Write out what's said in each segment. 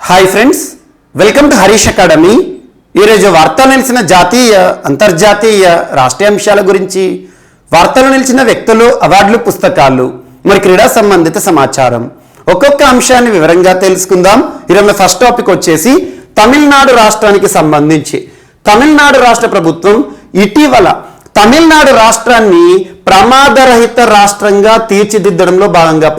Hi friends, welcome to Harish academy. ఈరోజు వార్తలు నిలిచిన జాతీయ అంతర్జాతీయ రాష్ట్రీయ అంశాల గురించి, వార్తలు నిలిచిన వ్యక్తులు, అవార్డులు, పుస్తకాలు, మరి క్రీడా సంబంధిత సమాచారం ఒక్కొక్క అంశాన్ని వివరంగా తెలుసుకుందాం. ఈరోజు ఫస్ట్ టాపిక్ వచ్చేసి తమిళనాడు రాష్ట్రానికి సంబంధించి. తమిళనాడు రాష్ట్ర ప్రభుత్వం ఇటీవల తమిళనాడు రాష్ట్రాన్ని ప్రమాదరహిత రాష్ట్రంగా తీర్చిదిద్దడంలో భాగంగా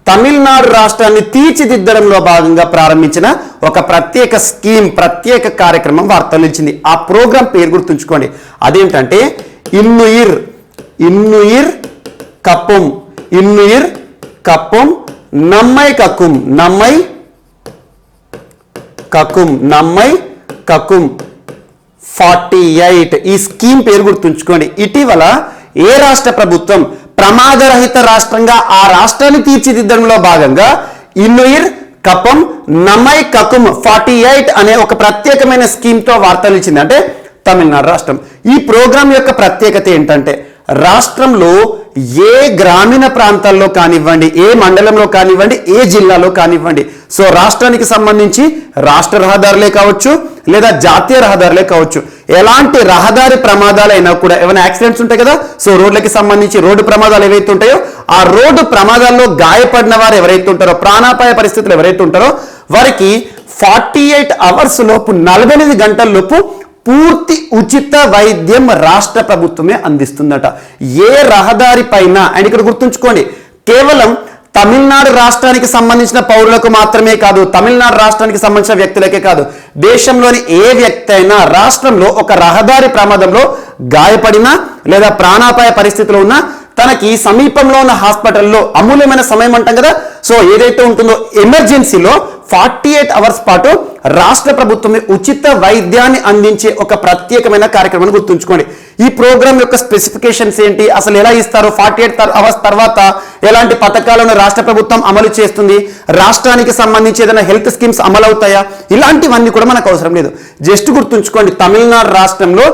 తమిళనాడు రాష్ట్రాన్ని తీర్చిదిద్దడంలో భాగంగా ప్రారంభించిన ఒక ప్రత్యేక స్కీమ్, ప్రత్యేక కార్యక్రమం వార్తలు నిలిచింది. ఆ ప్రోగ్రాం పేరు గుర్తుంచుకోండి. అదేంటంటే ఇన్నుయిర్ కప్పం నమ్మై కక్కుం 48. ఈ స్కీమ్ పేరు గుర్తుంచుకోండి. ఇటీవల ఏ రాష్ట్ర ప్రభుత్వం ప్రమాదరహిత రాష్ట్రంగా ఆ రాష్ట్రాన్ని తీర్చిదిద్దడంలో భాగంగా ఇన్నుయిర్ కప్పం నమ్మై కక్కుం 48 అనే ఒక ప్రత్యేకమైన స్కీమ్తో వార్తలు ఇచ్చింది. అంటే తమిళనాడు రాష్ట్రం. ఈ ప్రోగ్రాం యొక్క ప్రత్యేకత ఏంటంటే రాష్ట్రంలో ఏ గ్రామీణ ప్రాంతాల్లో కానివ్వండి, ఏ మండలంలో కానివ్వండి, ఏ జిల్లాలో కానివ్వండి, సో రాష్ట్రానికి సంబంధించి రాష్ట్ర రహదారులే కావచ్చు లేదా జాతీయ రహదారులే కావచ్చు, ఎలాంటి రహదారి ప్రమాదాలైనా కూడా, ఏమైనా యాక్సిడెంట్స్ ఉంటాయి కదా, సో రోడ్లకి సంబంధించి రోడ్డు ప్రమాదాలు ఏవైతే ఉంటాయో ఆ రోడ్డు ప్రమాదాల్లో గాయపడిన వారు ఎవరైతే ఉంటారో, ప్రాణాపాయ పరిస్థితులు ఎవరైతే ఉంటారో వారికి 48 అవర్స్ లోపు, 48 గంటల లోపు పూర్తి ఉచిత వైద్యం రాష్ట్ర ప్రభుత్వమే అందిస్తుందట. ఏ రహదారి పైన, అండ్ ఇక్కడ గుర్తుంచుకోండి, కేవలం తమిళనాడు రాష్ట్రానికి సంబంధించిన పౌరులకు మాత్రమే కాదు, తమిళనాడు రాష్ట్రానికి సంబంధించిన వ్యక్తులకే కాదు, దేశంలోని ఏ వ్యక్తి అయినా రాష్ట్రంలో ఒక రహదారి ప్రమాదంలో గాయపడినా లేదా ప్రాణాపాయ పరిస్థితిలో ఉన్నా తనకి సమీపంలో ఉన్న హాస్పిటల్లో అమూల్యమైన సమయం అంటాం కదా, సో ఏదైతే ఉంటుందో ఎమర్జెన్సీలో 48 అవర్స్ పాటు రాష్ట్ర ప్రభుత్వమే ఉచిత వైద్యాన్ని అందించే ఒక ప్రత్యేకమైన కార్యక్రమాన్ని గుర్తుంచుకోండి. ఈ ప్రోగ్రామ్ యొక్క స్పెసిఫికేషన్స్ ఏంటి, అసలు ఎలా ఇస్తారు, 48 అవర్స్ తర్వాత ఎలాంటి పథకాలను రాష్ట్ర ప్రభుత్వం అమలు చేస్తుంది, రాష్ట్రానికి సంబంధించి ఏదైనా హెల్త్ స్కీమ్స్ అమలు అవుతాయా, ఇలాంటివన్నీ కూడా మనకు అవసరం లేదు. జస్ట్ గుర్తుంచుకోండి, తమిళనాడు రాష్ట్రంలో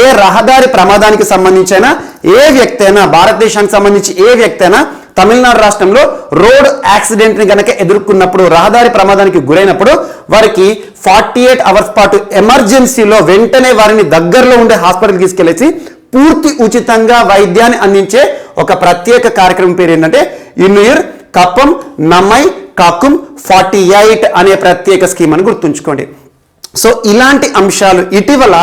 ఏ రహదారి ప్రమాదానికి సంబంధించైనా ఏ వ్యక్తి అయినా, భారతదేశానికి సంబంధించి ఏ వ్యక్తి అయినా తమిళనాడు రాష్ట్రంలో రోడ్ యాక్సిడెంట్ ని కనుక ఎదుర్కొన్నప్పుడు, రహదారి ప్రమాదానికి గురైనప్పుడు వారికి 48 అవర్స్ పాటు ఎమర్జెన్సీలో వెంటనే వారిని దగ్గరలో ఉండే హాస్పిటల్కి తీసుకెళ్లేసి పూర్తి ఉచితంగా వైద్యాన్ని అందించే ఒక ప్రత్యేక కార్యక్రమం పేరు ఏంటంటే ఇన్నుయిర్ కప్పం నమ్మై కక్కుం 48 అనే ప్రత్యేక స్కీమ్ అని గుర్తుంచుకోండి. సో ఇలాంటి అంశాలు ఇటీవల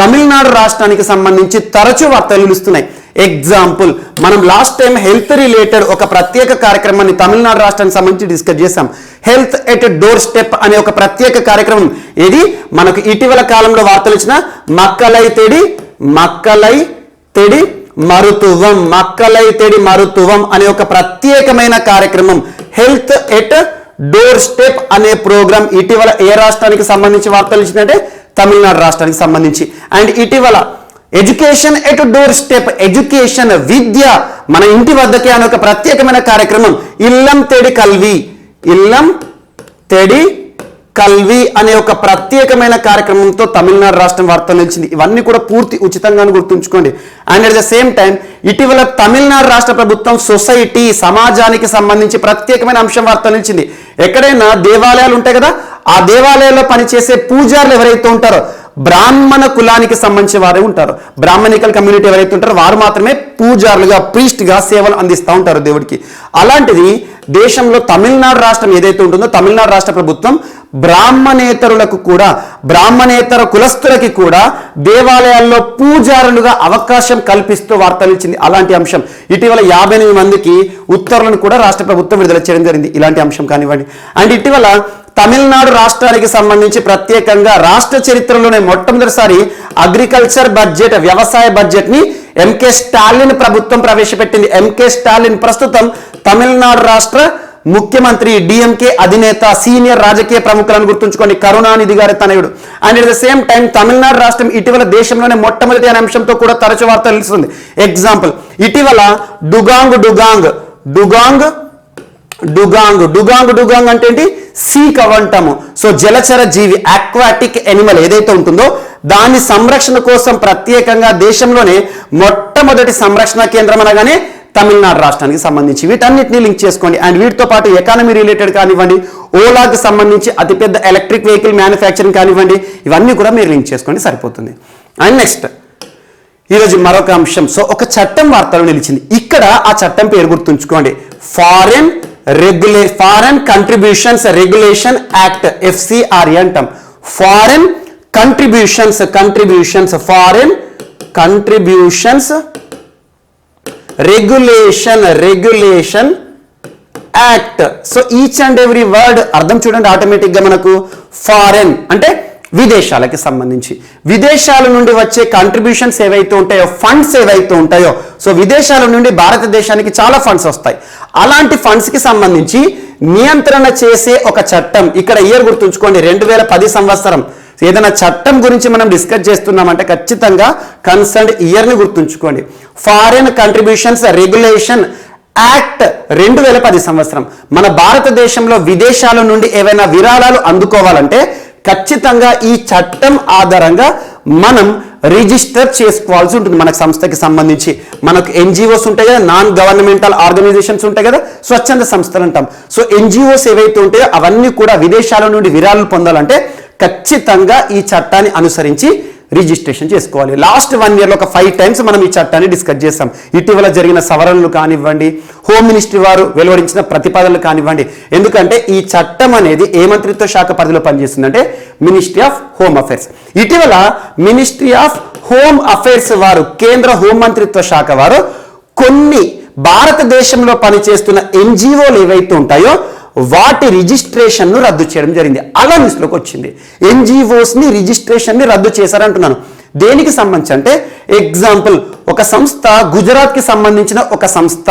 తమిళనాడు రాష్ట్రానికి సంబంధించి తరచూ వార్తలు నిలుస్తున్నాయి. ఎగ్జాంపుల్, మనం లాస్ట్ టైం హెల్త్ రిలేటెడ్ ఒక ప్రత్యేక కార్యక్రమాన్ని తమిళనాడు రాష్ట్రానికి సంబంధించి డిస్కస్ చేశాం. హెల్త్ ఎట్ డోర్ స్టెప్ అనే ఒక ప్రత్యేక కార్యక్రమం. ఇది మనకు ఇటీవల కాలంలో వార్తలు ఇచ్చిన మక్కలై తెడి మరుతువం అనే ఒక ప్రత్యేకమైన కార్యక్రమం, హెల్త్ ఎట్ డోర్ స్టెప్ అనే ప్రోగ్రాం ఇటీవల ఏ రాష్ట్రానికి సంబంధించి వార్తలు ఇచ్చిందంటే తమిళనాడు రాష్ట్రానికి సంబంధించి. అండ్ ఇటీవల education at door step, education విద్య మన ఇంటి వద్దకే అనే ఒక ప్రత్యేకమైన కార్యక్రమం, ఇల్లం తెడి కల్వి అనే ఒక ప్రత్యేకమైన కార్యక్రమంతో తమిళనాడు రాష్ట్రం వార్తలు నిలిచింది. ఇవన్నీ కూడా పూర్తి ఉచితంగా గుర్తుంచుకోండి. And at the same time ఇటీవల తమిళనాడు రాష్ట్ర ప్రభుత్వం సొసైటీ, సమాజానికి సంబంధించి ప్రత్యేకమైన అంశం వార్తలు నిలిచింది. ఎక్కడైనా దేవాలయాలు ఉంటాయి కదా, ఆ దేవాలయాల్లో పనిచేసే పూజారులు ఎవరైతే ఉంటారో బ్రాహ్మణ కులానికి సంబంధించిన వారే ఉంటారు. బ్రాహ్మణికల్ కమ్యూనిటీ ఎవరైతే ఉంటారో వారు మాత్రమే పూజారులుగా, ప్రీస్ట్గా సేవలు అందిస్తూ ఉంటారు దేవుడికి. అలాంటిది దేశంలో తమిళనాడు రాష్ట్రం ఏదైతే ఉంటుందో తమిళనాడు రాష్ట్ర ప్రభుత్వం బ్రాహ్మణేతరులకు కూడా, బ్రాహ్మణేతర కులస్తులకి కూడా దేవాలయాల్లో పూజారులుగా అవకాశం కల్పిస్తూ వార్తలు ఇచ్చింది. అలాంటి అంశం ఇటీవల 58 మందికి ఉత్తర్వులను కూడా రాష్ట్ర ప్రభుత్వం విడుదల చేయడం జరిగింది. ఇలాంటి అంశం కానివ్వండి. అండ్ ఇటీవల తమిళనాడు రాష్ట్రానికి సంబంధించి ప్రత్యేకంగా రాష్ట్ర చరిత్రలోనే మొట్టమొదటిసారి అగ్రికల్చర్ బడ్జెట్, వ్యవసాయ బడ్జెట్ ని ఎంకే స్టాలిన్ ప్రభుత్వం ప్రవేశపెట్టింది. ఎంకే స్టాలిన్ ప్రస్తుతం తమిళనాడు రాష్ట్ర ముఖ్యమంత్రి, డిఎంకే అధినేత, సీనియర్ రాజకీయ ప్రముఖులను గుర్తుంచుకోండి, కరుణానిధి గారి తనయుడు. And at the same time Tamil Nadu రాష్ట్రం ఇటీవల దేశంలోనే మొట్టమొదటి అనే అంశంతో కూడా తరచు వార్తలు నిలుస్తుంది. ఎగ్జాంపుల్, ఇటీవల డుగాంగ్ అంటే ఏంటి, సీ కవంటము, సో జలచర జీవి, ఆక్వాటిక్ ఎనిమల్ ఏదైతే ఉంటుందో దాని సంరక్షణ కోసం ప్రత్యేకంగా దేశంలోనే మొట్టమొదటి సంరక్షణ కేంద్రం అనగానే తమిళనాడు రాష్ట్రానికి సంబంధించి. వీటన్నిటిని లింక్ చేసుకోండి. అండ్ వీటితో పాటు ఎకానమీ రిలేటెడ్ కానివ్వండి, ఓలాకి సంబంధించి అతిపెద్ద ఎలక్ట్రిక్ వెహికల్ మ్యానుఫ్యాక్చరింగ్ కానివ్వండి, ఇవన్నీ కూడా మీరు లింక్ చేసుకోండి, సరిపోతుంది. అండ్ నెక్స్ట్ ఈరోజు మరొక అంశం. సో ఒక చట్టం వార్తలో నిలిచింది. ఇక్కడ ఆ చట్టం పేరు గుర్తుంచుకోండి, foreign contributions regulation act, FCRA అంటాం. Foreign contributions foreign contributions regulation act. So each and every word అర్థం చూడండి, ఆటోమేటిక్ గా మనకు ఫారెన్ అంటే విదేశాలకి సంబంధించి, విదేశాల నుండి వచ్చే కంట్రిబ్యూషన్స్ ఏవైతే ఉంటాయో, ఫండ్స్ ఏవైతే ఉంటాయో, సో విదేశాల నుండి భారతదేశానికి చాలా ఫండ్స్ వస్తాయి. అలాంటి ఫండ్స్ కి సంబంధించి నియంత్రణ చేసే ఒక చట్టం. ఇక్కడ ఇయర్ గుర్తుంచుకోండి, 2010 సంవత్సరం. ఏదైనా చట్టం గురించి మనం డిస్కస్ చేస్తున్నామంటే ఖచ్చితంగా కన్సర్న్డ్ ఇయర్ని గుర్తుంచుకోండి. ఫారెన్ కంట్రిబ్యూషన్స్ రెగ్యులేషన్ యాక్ట్ 2010 సంవత్సరం. మన భారతదేశంలో విదేశాల నుండి ఏవైనా విరాళాలు అందుకోవాలంటే ఖచ్చితంగా ఈ చట్టం ఆధారంగా మనం రిజిస్టర్ చేసుకోవాల్సి ఉంటుంది. మనకు సంస్థకి సంబంధించి మనకు NGOs ఉంటాయి కదా, నాన్ గవర్నమెంటల్ ఆర్గనైజేషన్స్ ఉంటాయి కదా, స్వచ్ఛంద సంస్థలు అంటాం. సో NGOs ఏవైతే ఉంటాయో అవన్నీ కూడా విదేశాల నుండి విరాళాలు పొందాలంటే ఖచ్చితంగా ఈ చట్టాన్ని అనుసరించి రిజిస్ట్రేషన్ చేసుకోవాలి. లాస్ట్ 1 yearలో ఒక 5 times మనం ఈ చట్టాన్ని డిస్కస్ చేస్తాం. ఇటీవల జరిగిన సవరణలు కానివ్వండి, హోమ్ మినిస్ట్రీ వారు వెలువరించిన ప్రతిపాదనలు కానివ్వండి. ఎందుకంటే ఈ చట్టం అనేది ఏ మంత్రిత్వ శాఖ పరిధిలో పనిచేస్తుందంటే మినిస్ట్రీ ఆఫ్ హోమ్ అఫైర్స్. ఇటీవల మినిస్ట్రీ ఆఫ్ హోమ్ అఫైర్స్ వారు, కేంద్ర హోం మంత్రిత్వ శాఖ వారు కొన్ని భారతదేశంలో పనిచేస్తున్న NGOలు ఏవైతే ఉంటాయో వాటి రిజిస్ట్రేషన్ ను రద్దు చేయడం జరిగింది. అలా న్యూస్లోకి వచ్చింది. NGOs ని రిజిస్ట్రేషన్ ని రద్దు చేశారంటున్నాను. దేనికి సంబంధించి అంటే ఎగ్జాంపుల్, ఒక సంస్థ, గుజరాత్ కి సంబంధించిన ఒక సంస్థ,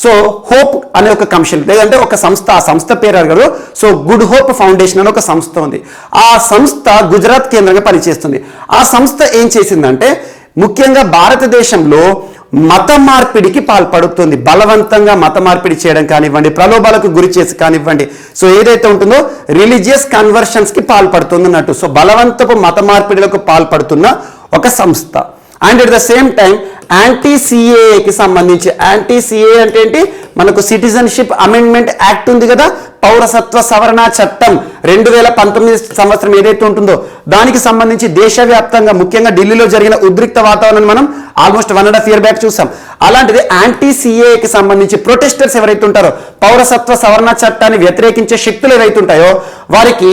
సో హోప్ అనే ఒక కమిషన్, లేదంటే ఒక సంస్థ, ఆ సంస్థ పేరు అడగరు. సో గుడ్ హోప్ ఫౌండేషన్ అనే ఒక సంస్థ ఉంది. ఆ సంస్థ గుజరాత్ కేంద్రంగా పనిచేస్తుంది. ఆ సంస్థ ఏం చేసిందంటే ముఖ్యంగా భారతదేశంలో మత మార్పిడికి పాల్పడుతుంది. బలవంతంగా మత మార్పిడి చేయడం కానివ్వండి, ప్రలోభాలకు గురి చేసి కానివ్వండి, సో ఏదైతే ఉంటుందో రిలీజియస్ కన్వర్షన్స్ కి పాల్పడుతుంది అన్నట్టు. సో బలవంతపు మత మార్పిడిలకు పాల్పడుతున్న ఒక సంస్థ. And at the same time anti సిఏఏకి సంబంధించి, యాంటీ సిఏఏ అంటే ఏంటి, మనకు సిటిజన్షిప్ అమెండ్మెంట్ యాక్ట్ ఉంది కదా, పౌరసత్వ సవరణ చట్టం 2019 సంవత్సరం ఏదైతే ఉంటుందో దానికి సంబంధించి దేశవ్యాప్తంగా ముఖ్యంగా ఢిల్లీలో జరిగిన ఉద్రిక్త వాతావరణం మనం ఆల్మోస్ట్ 1.5 year బ్యాక్ చూసాం. అలాంటిది యాంటీ సిఏకి సంబంధించి ప్రొటెస్టర్స్ ఎవరైతే ఉంటారో, పౌరసత్వ సవరణ చట్టాన్ని వ్యతిరేకించే శక్తులు ఏవైతే ఉంటాయో వారికి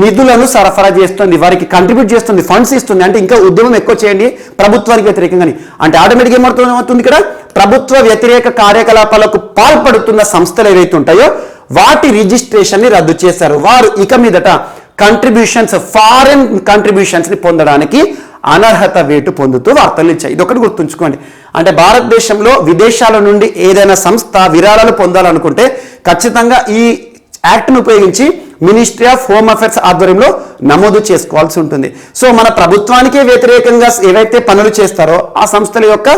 నిధులను సరఫరా చేస్తుంది, వారికి కంట్రిబ్యూట్ చేస్తుంది, ఫండ్స్ ఇస్తుంది. అంటే ఇంకా ఉద్యమం ఎక్కువ చేయండి ప్రభుత్వానికి వ్యతిరేకంగా. అంటే ఆటోమేటిక్గా ఏమవుతుంది, ఇక్కడ ప్రభుత్వ వ్యతిరేక కార్యకలాపాలకు పాల్పడుతున్న సంస్థలు ఏవైతే ఉంటాయో వాటి రిజిస్ట్రేషన్ ని రద్దు చేశారు. వారు ఇక మీదట కంట్రిబ్యూషన్స్, ఫారెన్ కంట్రిబ్యూషన్స్ ని పొందడానికి అనర్హత వేటు పొందుతూ వార్తలు ఇచ్చాయి. ఇది ఒకటి గుర్తుంచుకోండి. అంటే భారతదేశంలో విదేశాల నుండి ఏదైనా సంస్థ విరాళాలు పొందాలనుకుంటే ఖచ్చితంగా ఈ యాక్ట్ను ఉపయోగించి మినిస్ట్రీ ఆఫ్ హోమ్ అఫైర్స్ ఆధ్వర్యంలో నమోదు చేసుకోవాల్సి ఉంటుంది. సో మన ప్రభుత్వానికే వ్యతిరేకంగా ఏవైతే పనులు చేస్తారో ఆ సంస్థల యొక్క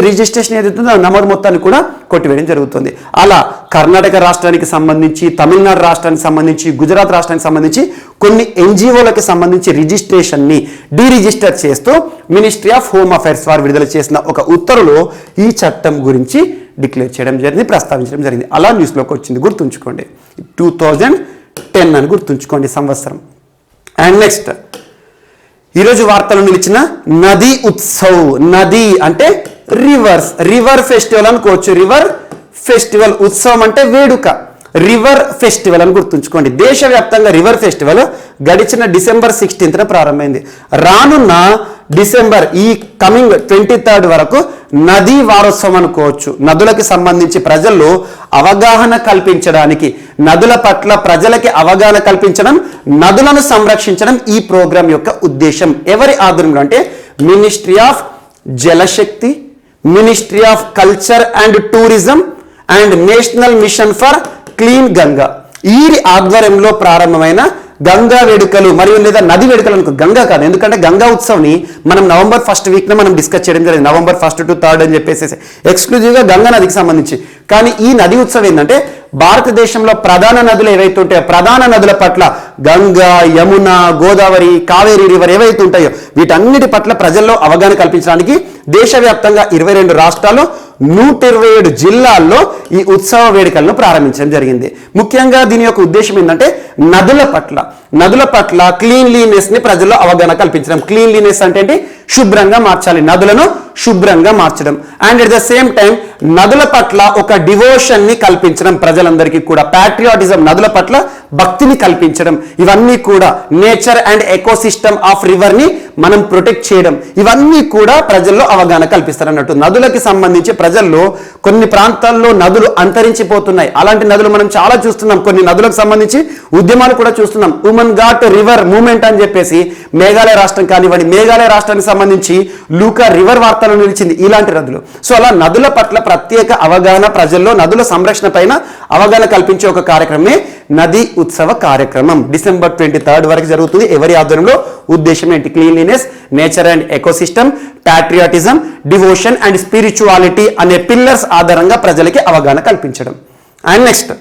రిజిస్ట్రేషన్ ఏదైతుందో నమోదు మొత్తాన్ని కూడా కొట్టివేయడం జరుగుతుంది. అలా కర్ణాటక రాష్ట్రానికి సంబంధించి, తమిళనాడు రాష్ట్రానికి సంబంధించి, గుజరాత్ రాష్ట్రానికి సంబంధించి కొన్ని NGOలకు సంబంధించి రిజిస్ట్రేషన్ని డీరిజిస్టర్ చేస్తూ మినిస్ట్రీ ఆఫ్ హోమ్ అఫైర్స్ వారు విడుదల చేసిన ఒక ఉత్తర్వులో ఈ చట్టం గురించి డిక్లేర్ చేయడం జరిగింది, ప్రస్తావించడం జరిగింది. అలా న్యూస్లోకి వచ్చింది, గుర్తుంచుకోండి. 2010 అని గుర్తుంచుకోండి సంవత్సరం. అండ్ నెక్స్ట్ ఈరోజు వార్తలు నిలిచిన నదీ ఉత్సవ్. నది అంటే రివర్ ఫెస్టివల్ అనుకోవచ్చు. రివర్ ఫెస్టివల్, ఉత్సవం అంటే వేడుక, రివర్ ఫెస్టివల్ అని గుర్తుంచుకోండి. దేశవ్యాప్తంగా రివర్ ఫెస్టివల్ గడిచిన December 16th ప్రారంభమైంది. రానున్న డిసెంబర్ ఈ కమింగ్ 23rd వరకు నదీ వారోత్సవం అనుకోవచ్చు. నదులకి సంబంధించి ప్రజల్లో అవగాహన కల్పించడానికి, నదుల పట్ల ప్రజలకి అవగాహన కల్పించడం, నదులను సంరక్షించడం ఈ ప్రోగ్రాం యొక్క ఉద్దేశం. ఎవరి ఆధ్వర్యంలో అంటే ministry of Jal Shakti, ministry of culture and tourism and national mission for clean Ganga, ఈ ఆధ్వర్యంలో ప్రారంభమైన గంగా వేడుకలు మరియు లేదా నది వేడుకలు అనుకో, గంగా కాదు, ఎందుకంటే గంగా ఉత్సవ్ని మనం November 1st వీక్న మనం డిస్కస్ చేయడం జరిగింది. November 1st to 3rd అని చెప్పేసి ఎక్స్క్లూజివ్గా గంగా నదికి సంబంధించి. కానీ ఈ నది ఉత్సవం ఏంటంటే భారతదేశంలో ప్రధాన నదులు ఏవైతే ఉంటాయో ప్రధాన నదుల పట్ల గంగా, యమున, గోదావరి, కావేరీ రివర్ ఏవైతే ఉంటాయో వీటన్నిటి పట్ల ప్రజల్లో అవగాహన కల్పించడానికి దేశవ్యాప్తంగా 22 రాష్ట్రాలు 127 జిల్లాల్లో ఈ ఉత్సవ వేడుకలను ప్రారంభించడం జరిగింది. ముఖ్యంగా దీని యొక్క ఉద్దేశం ఏంటంటే నదుల పట్ల క్లీన్లీనెస్ ని ప్రజల్లో అవగాహన కల్పించడం. క్లీన్లీనెస్ అంటే ఏంటి? శుభ్రంగా మార్చాలి, నదులను శుభ్రంగా మార్చడం. And at the same time నదుల పట్ల ఒక డివోషన్ ని కల్పించడం, ప్రజలందరికీ కూడా ప్యాట్రియాటిజం, నదుల పట్ల భక్తిని కల్పించడం. ఇవన్నీ కూడా nature and ecosystem of river ని మనం ప్రొటెక్ట్ చేయడం, ఇవన్నీ కూడా ప్రజల్లో అవగాహన కల్పిస్తారు అన్నట్టు. నదులకి సంబంధించి ప్రజల్లో కొన్ని ప్రాంతాల్లో నదులు అంతరించిపోతున్నాయి. అలాంటి నదులు మనం చాలా చూస్తున్నాం. కొన్ని నదులకు సంబంధించి ఉద్యమాలు కూడా చూస్తున్నాం. ఉమెన్ ఘాట్ రివర్ మూవ్మెంట్ అని చెప్పేసి మేఘాలయ రాష్ట్రం కానివ్వండి, మేఘాలయ రాష్ట్రానికి సంబంధించి లూకా రివర్ వార్తలు నిలిచింది ఇలాంటి నదులు. సో అలా నదుల పట్ల ప్రత్యేక అవగాహన, ప్రజల్లో నదుల సంరక్షణ పైన అవగాహన కల్పించే ఒక కార్యక్రమమే నది ఉత్సవ కార్యక్రమం. డిసెంబర్ 23 వరకు జరుగుతుంది. ఎవరి ఆధ్వర్యంలో? ఉద్దేశం ఏంటి? Cleanliness, nature and ecosystem, patriotism, devotion and spirituality అనే పిల్లర్స్ ఆధారంగా ప్రజలకి అవగాహన కల్పించడం. అండ్ నెక్స్ట్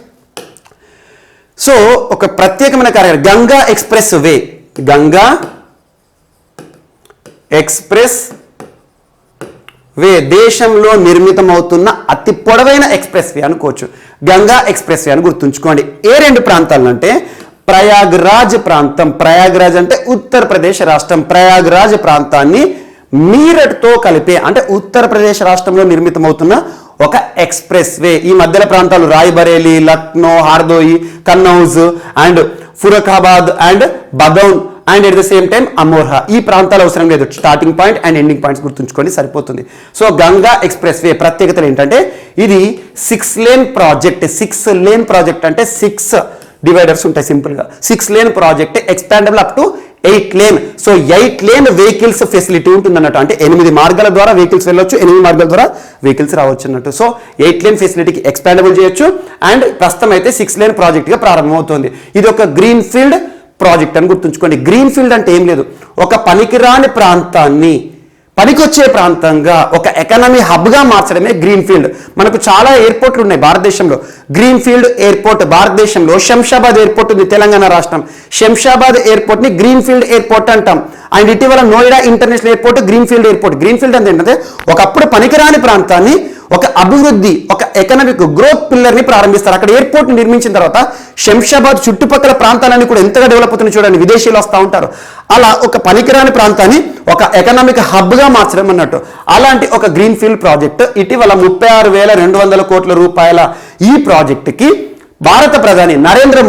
సో ఒక ప్రత్యేకమైన కార్యక్రమం Ganga express way. Ganga express way దేశంలో నిర్మితమవుతున్న అతి పొడవైన ఎక్స్ప్రెస్ వే అనుకోవచ్చు. గంగా ఎక్స్ప్రెస్ వే అని గుర్తుంచుకోండి. ఏ 2 ప్రాంతాలు అంటే ప్రయాగ్రాజ్ ప్రాంతం, ప్రయాగ్రాజ్ అంటే ఉత్తరప్రదేశ్ రాష్ట్రం, ప్రయాగ్రాజ్ ప్రాంతాన్ని మీరట్తో కలిపే అంటే ఉత్తరప్రదేశ్ రాష్ట్రంలో నిర్మితమవుతున్న ఒక ఎక్స్ప్రెస్ వే. ఈ మధ్యల ప్రాంతాలు Raebareli, Lucknow, Hardoi, Kannauj and Farrukhabad and Budaun and at the same time Amroha. ఈ ప్రాంతాలు అవసరం లేదు, starting point and ending points గుర్తుంచుకోండి సరిపోతుంది. సో గంగా ఎక్స్ప్రెస్ వే ప్రత్యేకతలు ఏంటంటే ఇది 6 లేన్ ప్రాజెక్ట్. 6 లేన్ ప్రాజెక్ట్ అంటే 6 డివైడర్స్ ఉంటాయి సింపుల్ గా. 6 lane project expandable up to 8 lane. So 8 lane vehicles facility ఉంటుంది అన్నట్టు. అంటే 8 మార్గాల ద్వారా వెహికల్స్ వెళ్ళొచ్చు, 8 మార్గాల ద్వారా వెహికల్స్ రావచ్చు అన్నట్టు. సో 8 లేన్ ఫెసిలిటీకి ఎక్స్పాండబుల్ చేయొచ్చు. అండ్ ప్రస్తుతం అయితే 6 లేన్ ప్రాజెక్ట్ గా ప్రారంభమవుతుంది. ఇది ఒక గ్రీన్ ఫీల్డ్ ప్రాజెక్ట్ అని గుర్తుంచుకోండి. గ్రీన్ ఫీల్డ్ అంటే ఏం లేదు, ఒక పనికిరాని ప్రాంతాన్ని పనికొచ్చే ప్రాంతంగా ఒక ఎకానమీ హబ్గా మార్చడమే గ్రీన్ ఫీల్డ్. మనకు చాలా ఎయిర్పోర్ట్లు ఉన్నాయి భారతదేశంలో. గ్రీన్ ఫీల్డ్ ఎయిర్పోర్ట్ భారతదేశంలో శంషాబాద్ ఎయిర్పోర్ట్ ఉంది తెలంగాణ రాష్ట్రం. శంషాబాద్ ఎయిర్పోర్ట్ ని గ్రీన్ ఫీల్డ్ ఎయిర్పోర్ట్ అంటాం. అండ్ ఇటీవల Noida international airport green field airport. Green field అంటే ఏంటంటే ఒకప్పుడు పనికిరాని ప్రాంతాన్ని ఒక అభివృద్ధి, ఒక ఎకనామిక్ గ్రోత్ పిల్లర్ ని ప్రారంభిస్తారు. అక్కడ ఎయిర్పోర్ట్ ని నిర్మించిన తర్వాత శంషాబాద్ చుట్టుపక్కల ప్రాంతాలన్నీ కూడా ఎంతగా డెవలప్ అవుతున్నాయి చూడండి, విదేశీయులు వస్తూ ఉంటారు. అలా ఒక పనికిరాని ప్రాంతాన్ని ఒక ఎకనామిక్ హబ్ గా మార్చడం అన్నట్టు. అలాంటి ఒక గ్రీన్ ఫీల్డ్ ప్రాజెక్ట్ ఇటీవల 36,200 కోట్ల రూపాయల ఈ ప్రాజెక్టుకి భారత ప్రధాని నరేంద్ర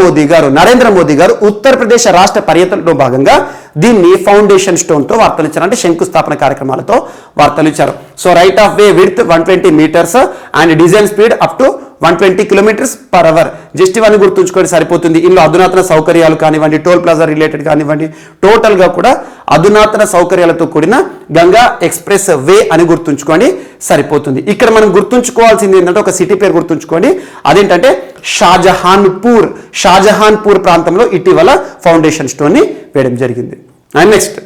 మోదీ గారు ఉత్తరప్రదేశ్ రాష్ట్ర పర్యటనలో భాగంగా దీన్ని ఫౌండేషన్ స్టోన్ తో వార్తలిచ్చారు. అంటే శంకుస్థాపన కార్యక్రమాలతో వార్తలిచ్చారు. So right of way width 120 metres and design speed up to 120 km/h. Just ఇవన్నీ గుర్తుంచుకొని సరిపోతుంది. ఇందులో అధునాతన సౌకర్యాలు కానివ్వండి, టోల్ ప్లాజా రిలేటెడ్ కానివ్వండి, టోటల్ గా కూడా అధునాతన సౌకర్యాలతో కూడిన గంగా ఎక్స్ప్రెస్ వే అని గుర్తుంచుకోండి సరిపోతుంది. ఇక్కడ మనం గుర్తుంచుకోవాల్సింది ఏంటంటే ఒక సిటీ పేరు గుర్తుంచుకోండి. అదేంటంటే షాజహాన్పూర్ ప్రాంతంలో ఇటీవల ఫౌండేషన్ స్టోన్ ని వేయడం జరిగింది. అండ్ నెక్స్ట్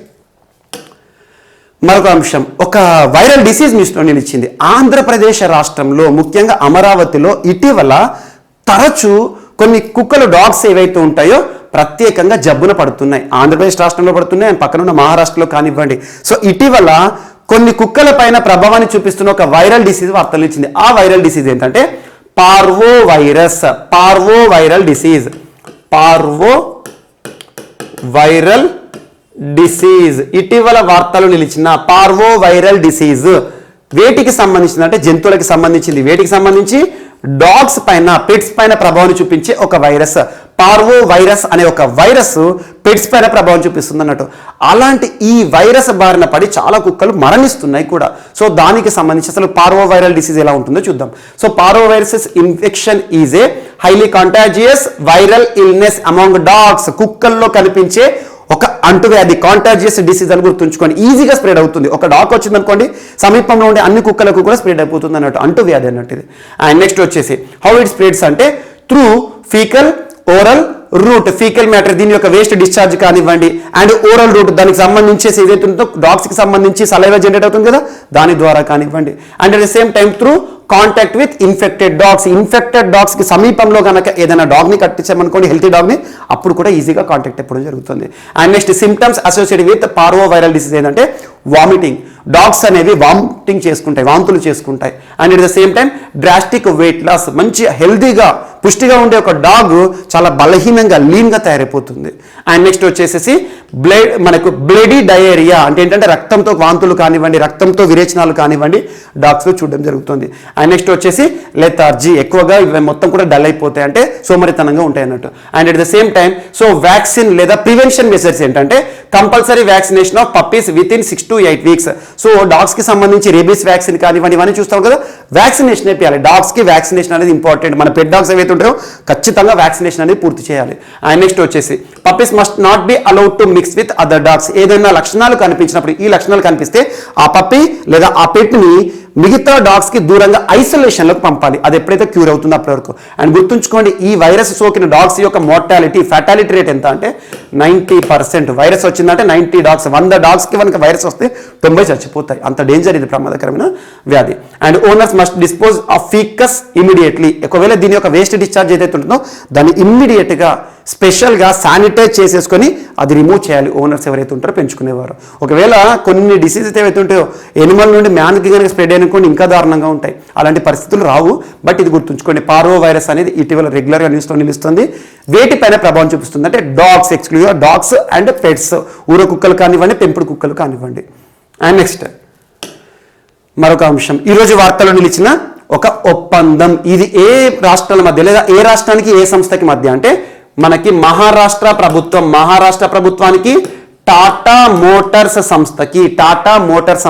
మరొక అంశం, ఒక వైరల్ డిసీజ్ నేను ఇచ్చింది. ఆంధ్రప్రదేశ్ రాష్ట్రంలో ముఖ్యంగా అమరావతిలో ఇటీవల తరచూ కొన్ని కుక్కలు, డాగ్స్ ఏవైతే ఉంటాయో ప్రత్యేకంగా జబ్బున పడుతున్నాయి. ఆంధ్రప్రదేశ్ రాష్ట్రంలో పడుతున్నాయి అండ్ పక్కన ఉన్న మహారాష్ట్రలో కానివ్వండి. సో ఇటీవల కొన్ని కుక్కల పైన ప్రభావాన్ని చూపిస్తున్న ఒక వైరల్ డిసీజ్ వార్తలు ఇచ్చింది. ఆ వైరల్ డిసీజ్ ఏంటంటే పార్వో వైరల్ డిసీజ్. ఇటీవల వార్తలు నిలిచిన పార్వో వైరల్ డిసీజ్ వేటికి సంబంధించింది అంటే జంతువులకి సంబంధించింది. వేటికి సంబంధించి? డాగ్స్ పైన, పెట్స్ పైన ప్రభావాన్ని చూపించే ఒక వైరస్. పార్వో వైరస్ అనే ఒక వైరస్ పెట్స్ పైన ప్రభావం చూపిస్తుంది అన్నట్టు. అలాంటి ఈ వైరస్ బారిన పడి చాలా కుక్కలు మరణిస్తున్నాయి కూడా. సో దానికి సంబంధించి అసలు పార్వో వైరల్ డిసీజ్ ఎలా ఉంటుందో చూద్దాం. So parvo virus infection is a highly contagious viral illness among dogs. కుక్కల్లో కనిపించే ఒక అంటువ్యాధి, కాంటాజియస్ డిసీజ్ అని గుర్తుంచుకోండి. ఈజీగా స్ప్రెడ్ అవుతుంది. ఒక డాగ్ వచ్చింది అనుకోండి, సమీపంలో ఉండే అన్ని కుక్కలకు కూడా స్ప్రెడ్ అయిపోతుంది అన్నట్టు, అంటువ్యాధి అన్నట్టు ఇది. అండ్ నెక్స్ట్ వచ్చేసి హౌ ఇట్ స్ప్రెడ్స్ అంటే through faecal oral route, faecal matter దీని యొక్క వేస్ట్ డిశ్చార్జ్ కానివ్వండి, అండ్ ఓరల్ రూట్ దానికి సంబంధించి ఏదైతే ఉందో డాగ్స్ కి సంబంధించి సలైవా జనరేట్ అవుతుంది కదా దాని ద్వారా కానివ్వండి, and at the same time through contact with infected dogs. Infected dogs కి సమీపంలో కనుక ఏదైనా డాగ్ ని కట్టించామనుకోండి, హెల్తీ డాగ్ ని, అప్పుడు కూడా ఈజీగా కాంటాక్ట్ అవ్వడం జరుగుతుంది. And next symptoms associated with parvo viral disease ఏంటంటే వామిటింగ్. డాగ్స్ అనేవి వామిటింగ్ చేసుకుంటాయి, వాంతులు చేసుకుంటాయి. And at the same time drastic weight loss. మంచి హెల్తీగా పుష్టిగా ఉండే ఒక డాగ్ చాలా బలహీనంగా లీన్గా తయారైపోతుంది. అండ్ నెక్స్ట్ వచ్చేసేసి మనకు బ్లడీ డయేరియా అంటే ఏంటంటే రక్తంతో వాంతులు కానివ్వండి, రక్తంతో విరేచనాలు కానివ్వండి డాగ్స్లో చూడడం జరుగుతుంది. అండ్ నెక్స్ట్ వచ్చేసి లెథార్జీ. ఎక్కువగా ఇవి మొత్తం కూడా డల్ అయిపోతాయి, అంటే సోమరితనంగా ఉంటాయి అన్నట్టు. And at the same time so vaccine లేదా ప్రివెన్షన్ మెజర్స్ ఏంటంటే compulsory vaccination of puppies with in 6 to 8 weeks. So dogs కి సంబంధించి రేబీస్ వ్యాక్సిన్ కానివ్వండి ఇవన్నీ చూస్తాం కదా, వ్యాక్సినేషన్ అయిపోయాలి. డాగ్స్ కి వ్యాక్సినేషన్ అనేది ఇంపార్టెంట్. మన పెట్ డాగ్స్ ఏవైతే ఉంటాయో ఖచ్చితంగా వ్యాక్సినేషన్ అనేది పూర్తి చేయాలి. అండ్ నెక్స్ట్ వచ్చేసి puppies must not be allowed to mix with other dogs. ఏదైనా లక్షణాలు కనిపించినప్పుడు, ఈ లక్షణాలు కనిపిస్తే ఆ పప్పీ లేదా ఆ పెట్ ని మిగతా డాగ్స్ కి దూరంగా ఐసోలేషన్ లోకి పంపాలి. అది ఎప్పుడైతే క్యూర్ అవుతుందో అప్పటి వరకు. అండ్ గుర్తుంచుకోండి, ఈ వైరస్ సోకిన డాగ్స్ యొక్క మోర్టాలిటీ, ఫాటాలిటీ రేట్ ఎంత అంటే 90%. వైరస్ వచ్చిందంటే 90 డాగ్స్, 100 డాగ్స్ కి కనుక వైరస్ వస్తే 90 చచ్చిపోతాయి. అంత డేంజర్, ఇది ప్రమాదకరమైన వ్యాధి. And owners must dispose of faeces immediately. ఒకవేళ దీని యొక్క వేస్ట్ డిశ్చార్జ్ ఏదైతే ఉంటుందో దాన్ని ఇమ్మీడియట్ గా స్పెషల్గా శానిటైజ్ చేసేసుకొని అది రిమూవ్ చేయాలి ఓనర్స్ ఎవరైతే ఉంటారో పెంచుకునేవారు. ఒకవేళ కొన్ని డిసీజెస్ ఏవైతే ఉంటాయో ఎనిమల్ నుండి మ్యాన్కి కనుక స్ప్రెడ్ అయిననుకోండి ఇంకా దారుణంగా ఉంటాయి. అలాంటి పరిస్థితులు రావు. బట్ ఇది గుర్తుంచుకోండి, పార్వో వైరస్ అనేది ఇటీవల రెగ్యులర్గా న్యూస్లో నిలుస్తుంది. వేటిపైన ప్రభావం చూపిస్తుంది అంటే డాగ్స్, ఎక్స్క్లూజివ్గా డాగ్స్ అండ్ పెట్స్, ఊర కుక్కలు కానివ్వండి, పెంపుడు కుక్కలు కానివ్వండి. అండ్ నెక్స్ట్ మరొక అంశం, ఈరోజు వార్తల్లో నిలిచిన ఒక ఒప్పందం. ఇది ఏ రాష్ట్రాల మధ్య లేదా ఏ రాష్ట్రానికి ఏ సంస్థకి మధ్య అంటే మనకి మహారాష్ట్ర ప్రభుత్వానికి టాటా మోటార్స్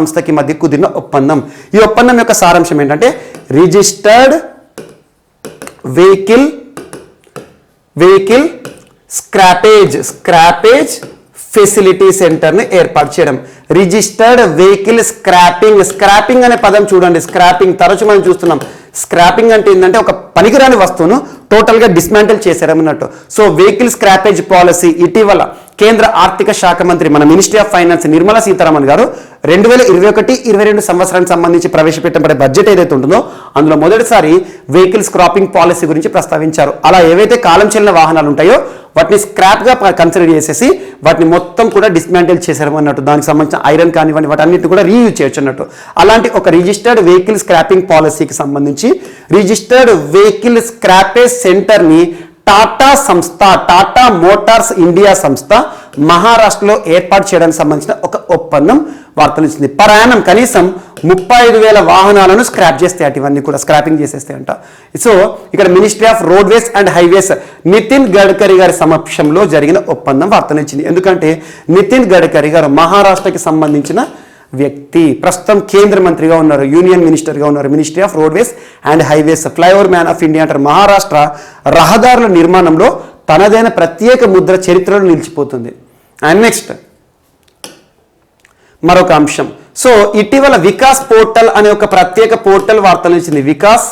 సంస్థకి మధ్య కుదిరిన ఒప్పందం. ఈ ఒప్పందం యొక్క సారాంశం ఏంటంటే registered vehicle scrappage facility centre ని ఏర్పాటు చేయడం. రిజిస్టర్డ్ వెహికల్ స్క్రాపింగ్ అనే పదం చూడండి. స్క్రాపింగ్ తరచు మనం చూస్తున్నాం. స్క్రాపింగ్ అంటే ఏంటంటే ఒక పనికిరాని వస్తువును టోటల్గా డిస్మాంటిల్ చేశారు అన్నట్టు. సో వెహికల్ స్క్రాపేజ్ పాలసీ ఇటీవల కేంద్ర ఆర్థిక శాఖ మంత్రి మన ministry of finance Nirmala Sitharaman గారు 2021-22 సంవత్సరానికి సంబంధించి ప్రవేశపెట్టబడే బడ్జెట్ ఏదైతే ఉంటుందో అందులో మొదటిసారి వెహికల్ స్క్రాపింగ్ పాలసీ గురించి ప్రస్తావించారు. అలా ఏవైతే కాలం చెల్లిన వాహనాలు ఉంటాయో వాటిని స్క్రాప్గా కన్సిడర్ చేసేసి వాటిని మొత్తం కూడా డిస్మాంటిల్ చేశారు అన్నట్టు. దానికి సంబంధించిన ఐరన్ కానివ్వండి వాటన్నిటిని కూడా రీయూజ్ చేయొచ్చు అన్నట్టు. అలాంటి ఒక రిజిస్టర్డ్ వెహికల్ స్క్రాపింగ్ పాలసీకి సంబంధించి రిజిస్టర్డ్ వెహికల్ స్క్రాపేజ్ సెంటర్ని టాటా మోటార్స్ ఇండియా సంస్థ మహారాష్ట్రలో ఏర్పాటు చేయడానికి సంబంధించిన ఒక ఒప్పందం వార్తలు ఇచ్చింది. ప్రయాణం కనీసం 35,000 వాహనాలను స్క్రాప్ చేస్తాయి, ఇవన్నీ కూడా స్క్రాపింగ్ చేసేస్తాయంట. సో ఇక్కడ ministry of roadways and highways Nitin Gadkari గారి సమక్షంలో జరిగిన ఒప్పందం వార్తలు ఇచ్చింది. ఎందుకంటే నితిన్ గడ్కరీ గారు మహారాష్ట్రకి సంబంధించిన వ్యక్తి, ప్రస్తుతం కేంద్ర మంత్రిగా ఉన్నారు, యూనియన్ మినిస్టర్గా ఉన్నారు, ministry of roadways and highways, flyover man of India అంటారు. మహారాష్ట్ర రహదారుల నిర్మాణంలో తనదైన ప్రత్యేక ముద్ర చరిత్రలో నిలిచిపోతుంది. అండ్ నెక్స్ట్ మరొక అంశం, సో ఇటీవల వికాస్ పోర్టల్ అనే ఒక ప్రత్యేక పోర్టల్ వార్తలు ఇచ్చింది. వికాస్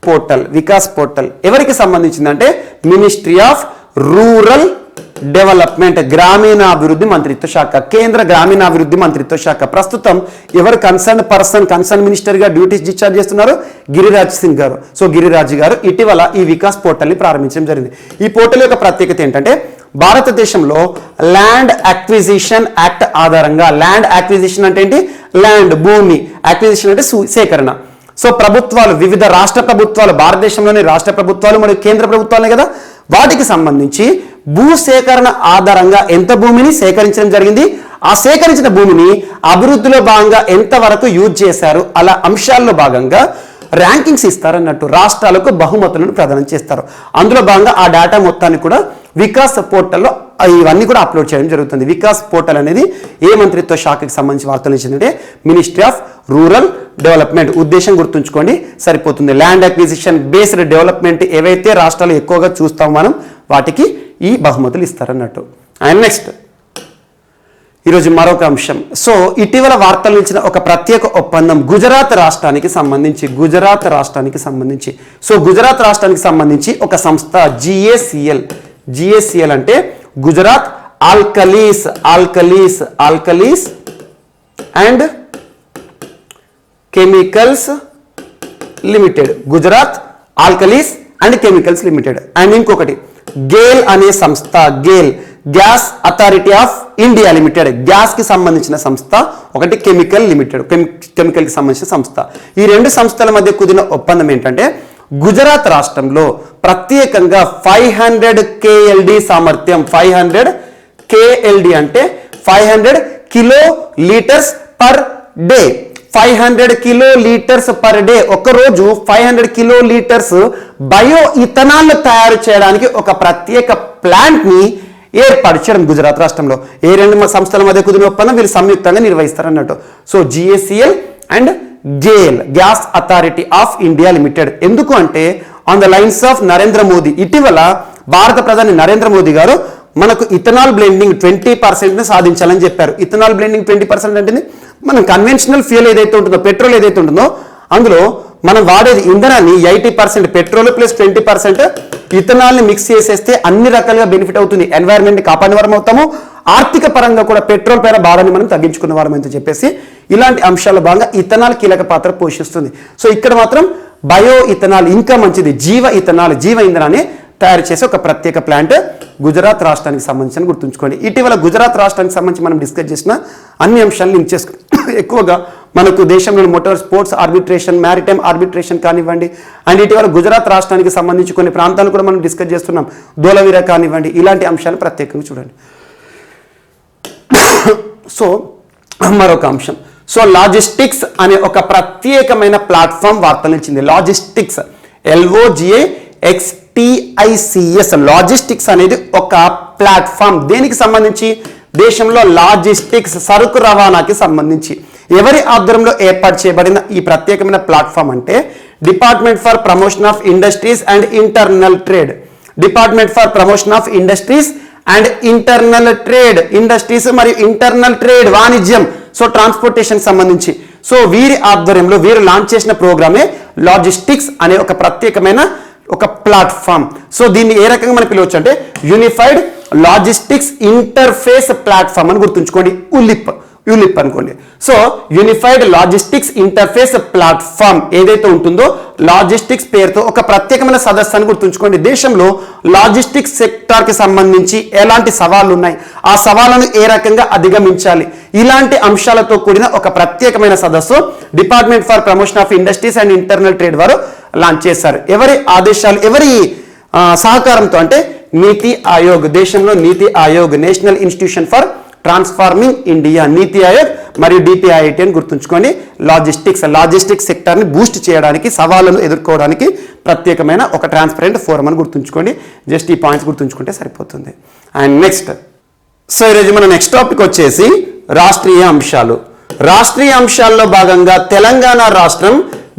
పోర్టల్ ఎవరికి సంబంధించిందంటే మినిస్ట్రీ ఆఫ్ రూరల్ డెవలప్మెంట్, గ్రామీణాభివృద్ధి మంత్రిత్వ శాఖ, కేంద్ర గ్రామీణాభివృద్ధి మంత్రిత్వ శాఖ. ప్రస్తుతం ఎవరు కన్సర్న్ మినిస్టర్ గా డ్యూటీస్ డిశ్చార్జ్ చేస్తున్నారు? గిరిరాజ్ సింగ్ గారు. సో గిరిరాజ్ గారు ఇటీవల ఈ వికాస్ పోర్టల్ ని ప్రారంభించడం జరిగింది. ఈ పోర్టల్ యొక్క ప్రత్యేకత ఏంటంటే భారతదేశంలో ల్యాండ్ అక్విజిషన్ యాక్ట్ ఆధారంగా, ల్యాండ్ అక్విజిషన్ అంటే ఏంటి? ల్యాండ్, భూమి, అక్విజిషన్ అంటే సేకరణ. సో ప్రభుత్వాలు, వివిధ రాష్ట్ర ప్రభుత్వాలు, భారతదేశంలోని రాష్ట్ర ప్రభుత్వాలు మరియు కేంద్ర ప్రభుత్వాలే కదా, వాటికి సంబంధించి భూసేకరణ ఆధారంగా ఎంత భూమిని సేకరించడం జరిగింది, ఆ సేకరించిన భూమిని అభివృద్ధిలో భాగంగా ఎంతవరకు యూజ్ చేశారు, అలా అంశాల్లో భాగంగా ర్యాంకింగ్స్ ఇస్తారన్నట్టు. రాష్ట్రాలకు బహుమతులను ప్రదానం చేస్తారు. అందులో భాగంగా ఆ డేటా మొత్తాన్ని కూడా వికాస్ పోర్టల్లో ఇవన్నీ కూడా అప్లోడ్ చేయడం జరుగుతుంది. వికాస్ పోర్టల్ అనేది ఏ మంత్రిత్వ శాఖకి సంబంధించి వార్తలు ఇచ్చిందంటే మినిస్ట్రీ ఆఫ్ రూరల్ డెవలప్మెంట్. ఉద్దేశం గుర్తుంచుకోండి సరిపోతుంది. ల్యాండ్ అక్విజిషన్ బేస్డ్ డెవలప్మెంట్ ఏవైతే రాష్ట్రాలు ఎక్కువగా చూస్తాం మనం, వాటికి ఈ బహుమతులు ఇస్తారన్నట్టు. అండ్ నెక్స్ట్ ఈరోజు మరొక అంశం, సో ఇటీవల వార్తలు ఇచ్చిన ఒక ప్రత్యేక ఒప్పందం గుజరాత్ రాష్ట్రానికి సంబంధించి. సో గుజరాత్ రాష్ట్రానికి సంబంధించి ఒక సంస్థ జిఏసిఎల్ అంటే Gujarat alkalis and chemicals limited, Gujarat alkalis and chemicals limited. And ఇంకొకటి గేల్ అనే సంస్థ, Gayle gas authority of India limited, gas కి సంబంధించిన సంస్థ. ఒకటి కెమికల్ లిమిటెడ్, కెమికల్ కి సంబంధించిన సంస్థ. ఈ రెండు సంస్థల మధ్య కుదిరిన ఒప్పందం ఏంటంటే గుజరాత్ రాష్ట్రంలో ప్రత్యేకంగా 500 KLD సామర్థ్యం, 500 KLD అంటే 500 kilo litres per day, 500 kilo litres per day. ఒకరోజు 500 కిలో లీటర్స్ బయో ఇథనాల్ తయారు చేయడానికి ఒక ప్రత్యేక ప్లాంట్ ని ఏర్పాటు చేయడం గుజరాత్ రాష్ట్రంలో. ఏ రెండు సంస్థల మధ్య కుదిరిన ఒప్పందం వీళ్ళు సంయుక్తంగా నిర్వహిస్తారు అన్నట్టు. So GACL and Gayle, gas authority of India limited. ఎందుకు అంటే on the lines of Narendra Modi, ఇటీవల భారత ప్రధాని నరేంద్ర మోదీ గారు మనకు ఇథనాల్ బ్లెండింగ్ 20% సాధించాలని చెప్పారు. ఇథనాల్ బ్లెండింగ్ 20% అంటే మనం కన్వెన్షనల్ ఫ్యూయల్ ఏదైతే ఉంటుందో, పెట్రోల్ ఏదైతే ఉంటుందో అందులో మనం వాడేది ఇంధనాన్ని 80% పెట్రోల్ ప్లస్ 20% ఇథనాల్ని మిక్స్ చేసేస్తే అన్ని రకాలుగా బెనిఫిట్ అవుతుంది. ఎన్వైరన్మెంట్ని కాపాడిన వారం అవుతాము, ఆర్థిక పరంగా కూడా పెట్రోల్ పైన భారాన్ని మనం తగ్గించుకున్న వారం అని చెప్పేసి ఇలాంటి అంశాల భాగంగా ఇథనాల్ కీలక పాత్ర పోషిస్తుంది. సో ఇక్కడ మాత్రం బయో ఇథనాల్ ఇంకా మంచిది, జీవ ఇథనాల్, జీవ ఇంధనాన్ని తయారు చేసే ఒక ప్రత్యేక ప్లాంట్ గుజరాత్ రాష్ట్రానికి సంబంధించిన గుర్తుంచుకోండి. ఇటీవల గుజరాత్ రాష్ట్రానికి సంబంధించి మనం డిస్కస్ చేసిన అన్ని అంశాలను లింక్ చేసుకుని ఎక్కువగా మనకు దేశంలోని motor sports arbitration, maritime arbitration కానివ్వండి, అండ్ ఇటీవల గుజరాత్ రాష్ట్రానికి సంబంధించి కొన్ని ప్రాంతాలు కూడా మనం డిస్కస్ చేస్తున్నాం, ధోలవీర కానివ్వండి, ఇలాంటి అంశాలు ప్రత్యేకంగా చూడండి. సో మరొక అంశం, సో లాజిస్టిక్స్ అనే ఒక ప్రత్యేకమైన ప్లాట్ఫామ్ వార్తలు ఇచ్చింది. లాజిస్టిక్స్, LOGAXTICS, లాజిస్టిక్స్ అనేది ఒక ప్లాట్ఫామ్. దేనికి సంబంధించి? దేశంలో లాజిస్టిక్స్ సరుకు రవాణాకి సంబంధించి. ఎవరి ఆధ్వర్యంలో ఏర్పాటు చేయబడిన ఈ ప్రత్యేకమైన ప్లాట్ఫామ్ అంటే department for promotion of industries and internal trade, department for promotion of industries and internal trade, industries మరియు ఇంటర్నల్ ట్రేడ్, వాణిజ్యం, సో ట్రాన్స్పోర్టేషన్ సంబంధించి. సో వీరి ఆధ్వర్యంలో వీరు లాంచ్ చేసిన ప్రోగ్రామే లాజిస్టిక్స్ అనే ఒక ప్రత్యేకమైన ఒక ప్లాట్ఫామ్. సో దీన్ని ఏ రకంగా మనం పిలవచ్చు అంటే యూనిఫైడ్ లాజిస్టిక్స్ ఇంటర్ఫేస్ ప్లాట్ఫామ్ అని గుర్తుంచుకోండి, యూలిప్ అనుకోండి. So unified logistics interface platform ఏదైతే ఉంటుందో లాజిస్టిక్స్ పేరుతో ఒక ప్రత్యేకమైన సదస్సు అని గుర్తుంచుకోండి. దేశంలో లాజిస్టిక్స్ సెక్టార్కి సంబంధించి ఎలాంటి సవాళ్లు ఉన్నాయి, ఆ సవాళ్లను ఏ రకంగా అధిగమించాలి, ఇలాంటి అంశాలతో కూడిన ఒక ప్రత్యేకమైన సదస్సు department for promotion of industries and internal trade వారు లాంచ్ చేశారు. ఎవరి ఆదేశాలు, ఎవరి సహకారంతో అంటే నీతి ఆయోగ్, దేశంలో నీతి Aayog, national institution for transforming India, నీతి ఆయోగ్ మరియు DPIIT అని గుర్తుంచుకొని లాజిస్టిక్స్ సెక్టార్ని బూస్ట్ చేయడానికి, సవాళ్లను ఎదుర్కోవడానికి ప్రత్యేకమైన ఒక ట్రాన్స్పరెంట్ ఫోరం అని గుర్తుంచుకోండి. జస్ట్ ఈ పాయింట్స్ గుర్తుంచుకుంటే సరిపోతుంది. అండ్ నెక్స్ట్, సో ఈరోజు మన నెక్స్ట్ టాపిక్ వచ్చేసి రాష్ట్రీయ అంశాలు. రాష్ట్రీయ అంశాల్లో భాగంగా తెలంగాణ రాష్ట్రం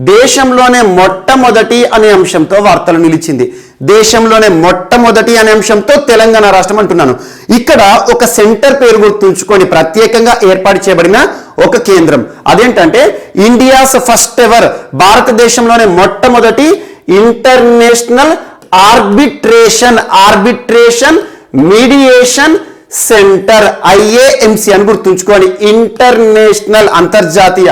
దేశంలోనే మొట్టమొదటి అనే అంశంతో వార్తలు నిలిచింది. దేశంలోనే మొట్టమొదటి అనే అంశంతో తెలంగాణ రాష్ట్రం అంటున్నాను. ఇక్కడ ఒక సెంటర్ పేరు గుర్తుంచుకొని ప్రత్యేకంగా ఏర్పాటు చేయబడిన ఒక కేంద్రం. అదేంటంటే ఇండియాస్ ఫస్ట్ ఎవర్, భారతదేశంలోనే మొట్టమొదటి international arbitration mediation centre, IAMC అని గుర్తుంచుకోండి. ఇంటర్నేషనల్, అంతర్జాతీయ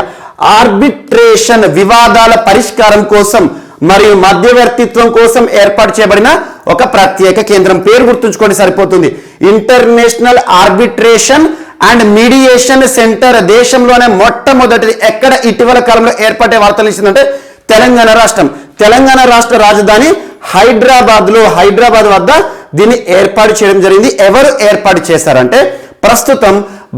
ఆర్బిట్రేషన్, వివాదాల పరిష్కారం కోసం మరియు మధ్యవర్తిత్వం కోసం ఏర్పాటు చేయబడిన ఒక ప్రత్యేక కేంద్రం. పేరు గుర్తుంచుకోండి సరిపోతుంది. International arbitration and mediation centre దేశంలోనే మొట్టమొదటిది. ఎక్కడ ఇటీవల కాలంలో ఏర్పాటే వార్తలు ఇచ్చిందంటే తెలంగాణ రాష్ట్రం. తెలంగాణ రాష్ట్ర రాజధాని హైదరాబాద్ వద్ద దీన్ని ఏర్పాటు చేయడం జరిగింది. ఎవరు ఏర్పాటు చేశారంటే ప్రస్తుతం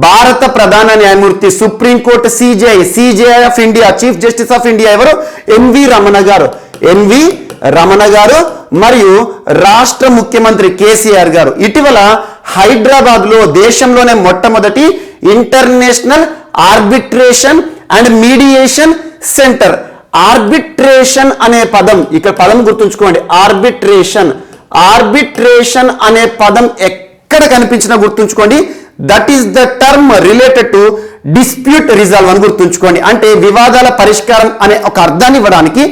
భారత ప్రధాన న్యాయమూర్తి, supreme court CJI of India, chief justice of India ఎవరు? NV రమణ గారు మరియు రాష్ట్ర ముఖ్యమంత్రి KCR గారు ఇటీవల హైదరాబాద్ లో దేశంలోనే మొట్టమొదటి international arbitration and mediation centre. Arbitration అనే పదం, ఇక్కడ పదం గుర్తుంచుకోండి. ఆర్బిట్రేషన్ అనే పదం ఎక్కడ కనిపించినా గుర్తుంచుకోండి. That is the term related to dispute resolve అని గుర్తుంచుకోండి. అంటే వివాదాల పరిష్కారం అనే ఒక అర్థాన్ని ఇవ్వడానికి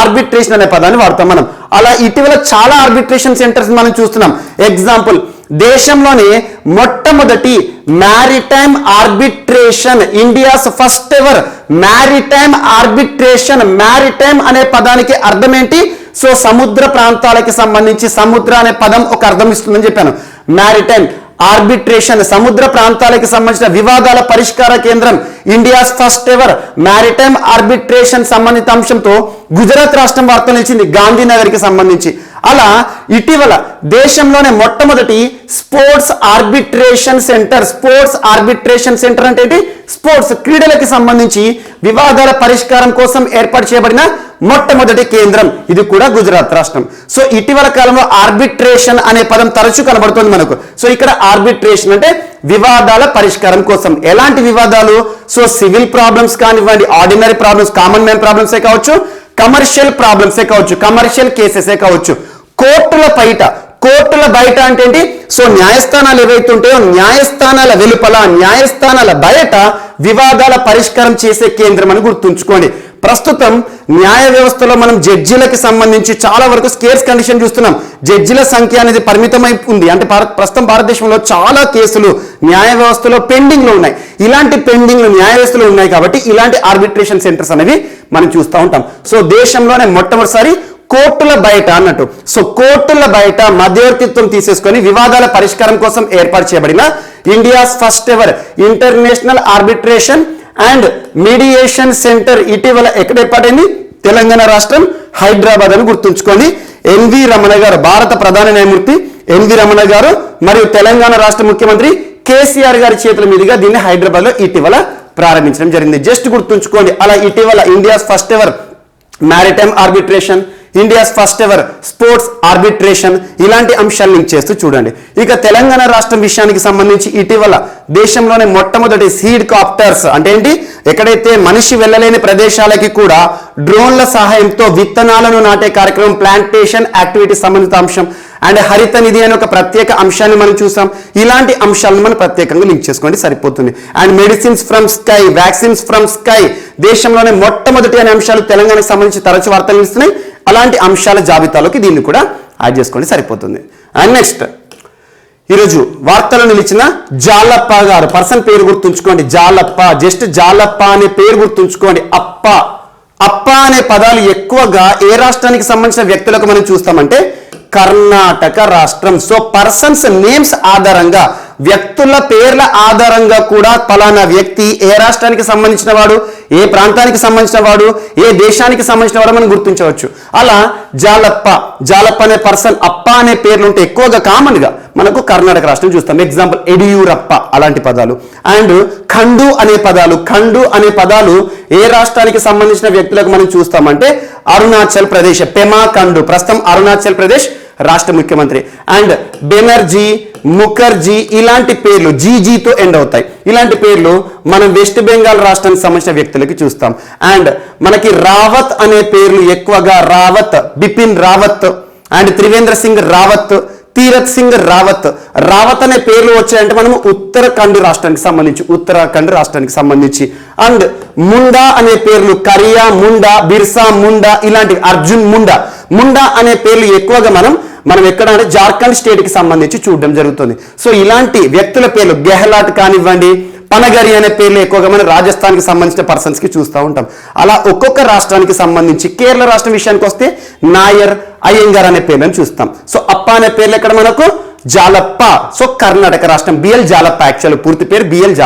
ఆర్బిట్రేషన్ అనే పదాన్ని వాడతాం మనం. అలా ఇటీవల చాలా ఆర్బిట్రేషన్ సెంటర్స్ మనం చూస్తున్నాం. ఎగ్జాంపుల్ దేశంలోనే మొట్టమొదటి maritime arbitration, India's first ever maritime arbitration. Maritime అనే పదానికి అర్థం ఏంటి? సో సముద్ర ప్రాంతాలకి సంబంధించి సముద్ర అనే పదం ఒక అర్థం ఇస్తుందని చెప్పాను. మ్యారిటైమ్ ఆర్బిట్రేషన్, సముద్ర ప్రాంతాలకు సంబంధించిన వివాదాల పరిష్కార కేంద్రం, India's first ever maritime arbitration సంబంధిత అంశంతో గుజరాత్ రాష్ట్రం వార్తలు నిలిచింది గాంధీనగర్కి సంబంధించి. అలా ఇటీవల దేశంలోనే మొట్టమొదటి sports arbitration centre. Sports arbitration centre అంటే ఏంటి? స్పోర్ట్స్ క్రీడలకి సంబంధించి వివాదాల పరిష్కారం కోసం ఏర్పాటు చేయబడిన మొట్టమొదటి కేంద్రం. ఇది కూడా గుజరాత్ రాష్ట్రం. సో ఇటీవల కాలంలో ఆర్బిట్రేషన్ అనే పదం తరచూ కనబడుతుంది మనకు. సో ఇక్కడ ఆర్బిట్రేషన్ అంటే వివాదాల పరిష్కారం కోసం. ఎలాంటి వివాదాలు? సో సివిల్ ప్రాబ్లమ్స్ కానివ్వండి, ఆర్డినరీ ప్రాబ్లమ్స్, కామన్ మ్యాన్ ప్రాబ్లమ్సే కావచ్చు, కమర్షియల్ ప్రాబ్లమ్సే కావచ్చు, కమర్షియల్ కేసెసే కావచ్చు. కోర్టుల బయట అంటే ఏంటి? సో న్యాయస్థానాలు ఏవైతే ఉంటాయో న్యాయస్థానాల వెలుపల, న్యాయస్థానాల బయట వివాదాల పరిష్కారం చేసే కేంద్రం అని గుర్తుంచుకోండి. ప్రస్తుతం న్యాయ వ్యవస్థలో మనం జడ్జీలకి సంబంధించి చాలా వరకు స్కేర్స్ కండిషన్ చూస్తున్నాం. జడ్జీల సంఖ్య అనేది పరిమితమై ఉంది. అంటే ప్రస్తుతం భారతదేశంలో చాలా కేసులు న్యాయ వ్యవస్థలో పెండింగ్ లో ఉన్నాయి. ఇలాంటి పెండింగ్లు న్యాయ వ్యవస్థలో ఉన్నాయి కాబట్టి ఇలాంటి ఆర్బిట్రేషన్ సెంటర్స్ అనేవి మనం చూస్తూ ఉంటాం. సో దేశంలోనే మొట్టమొదటిసారి కోర్టుల బయట అన్నట్టు. సో కోర్టుల బయట మధ్యవర్తిత్వం తీసేసుకొని వివాదాల పరిష్కారం కోసం ఏర్పాటు చేయబడిన India's first ever international arbitration and mediation centre ఇటీవల ఎక్కడ ఏర్పాటైంది? తెలంగాణ రాష్ట్రం హైదరాబాద్ అని గుర్తుంచుకోండి. ఎన్వి రమణ గారు, భారత ప్రధాన న్యాయమూర్తి ఎన్వి రమణ గారు మరియు తెలంగాణ రాష్ట్ర ముఖ్యమంత్రి కేసీఆర్ గారి చేతుల మీదుగా దీన్ని హైదరాబాద్ లో ఇటీవల ప్రారంభించడం జరిగింది. జస్ట్ గుర్తుంచుకోండి. అలా ఇటీవల India's first ever maritime arbitration, India's first ever sports arbitration ఇలాంటి అంశాలు లింక్ చేస్తూ చూడండి. ఇక తెలంగాణ రాష్ట్రం విషయానికి సంబంధించి ఇటీవల దేశంలోనే మొట్టమొదటి సీడ్ కాప్టర్స్ అంటే ఏంటి? ఎక్కడైతే మనిషి వెళ్ళలేని ప్రదేశాలకి కూడా డ్రోన్ల సహాయంతో విత్తనాలను నాటే కార్యక్రమం, ప్లాంటేషన్ యాక్టివిటీ సంబంధిత అంశం అండ్ హరిత నిధి అనే ఒక ప్రత్యేక అంశాన్ని మనం చూసాం. ఇలాంటి అంశాలను మనం ప్రత్యేకంగా లింక్ చేసుకోండి సరిపోతుంది. And medicines from sky, vaccines from sky దేశంలోనే మొట్టమొదటి అనే అంశాలు తెలంగాణకు సంబంధించి తరచు వార్తలు ఇస్తున్నాయి. అలాంటి అంశాల జాబితాలోకి దీన్ని కూడా యాడ్ చేసుకోండి సరిపోతుంది. అండ్ నెక్స్ట్ ఈరోజు వార్తలు నిలిచిన జాలప్ప గారు, పర్సన్ పేరు గుర్తుంచుకోండి. జాలప్ప, జస్ట్ జాలప్ప అనే పేరు గుర్తుంచుకోండి. అప్ప అనే పదాలు ఎక్కువగా ఏ రాష్ట్రానికి సంబంధించిన వ్యక్తులకు మనం చూస్తామంటే కర్ణాటక రాష్ట్రం. సో పర్సన్స్ నేమ్స్ ఆధారంగా, వ్యక్తుల పేర్ల ఆధారంగా కూడా పలానా వ్యక్తి ఏ రాష్ట్రానికి సంబంధించిన వాడు, ఏ ప్రాంతానికి సంబంధించిన వాడు, ఏ దేశానికి సంబంధించిన వాడు మనం గుర్తించవచ్చు. అలా జాలప్ప అనే పర్సన్, అప్ప అనే పేర్లు ఉంటే ఎక్కువగా కామన్ గా మనకు కర్ణాటక రాష్ట్రం చూస్తాం. ఎగ్జాంపుల్ యడియూరప్ప అలాంటి పదాలు. అండ్ ఖండు అనే పదాలు ఏ రాష్ట్రానికి సంబంధించిన వ్యక్తులకు మనం చూస్తామంటే అరుణాచల్ ప్రదేశ్, పెమా ఖండు ప్రస్తుతం అరుణాచల్ ప్రదేశ్ రాష్ట్ర ముఖ్యమంత్రి. అండ్ బెనర్జీ, ముఖర్జీ ఇలాంటి పేర్లు జీజీతో ఎండ్ అవుతాయి. ఇలాంటి పేర్లు మనం వెస్ట్ బెంగాల్ రాష్ట్రానికి సంబంధించిన వ్యక్తులకి చూస్తాం. అండ్ మనకి రావత్ అనే పేర్లు ఎక్కువగా రావత్, బిపిన్ రావత్ అండ్ త్రివేంద్ర సింగ్ రావత్, తీరత్ సింగ్ రావత్ అనే పేర్లు వచ్చాయంటే మనము ఉత్తరాఖండ్ రాష్ట్రానికి సంబంధించి. అండ్ ముండా అనే పేర్లు కరియా ముండా, బిర్సా ముండా ఇలాంటి, అర్జున్ ముండా అనే పేర్లు ఎక్కువగా మనం ఎక్కడ అంటే జార్ఖండ్ స్టేట్ కి సంబంధించి చూడడం జరుగుతుంది. సో ఇలాంటి వ్యక్తుల పేర్లు గెహ్లాట్ కానివ్వండి, పనగరి అనే పేర్లు ఎక్కువగా మనం రాజస్థాన్ కి సంబంధించిన పర్సన్స్ కి చూస్తూ ఉంటాం. అలా ఒక్కొక్క రాష్ట్రానికి సంబంధించి కేరళ రాష్ట్రం విషయానికి వస్తే నాయర్, అయ్యంగార్ అనే పేర్లను చూస్తాం. సో అప్ప అనే పేర్లు ఎక్కడ మనకు జాలప్ప. సో కర్ణాటక రాష్ట్రం బిఎల్ జాలప్ప, యాక్చువల్ పూర్తి పేరు బిఎల్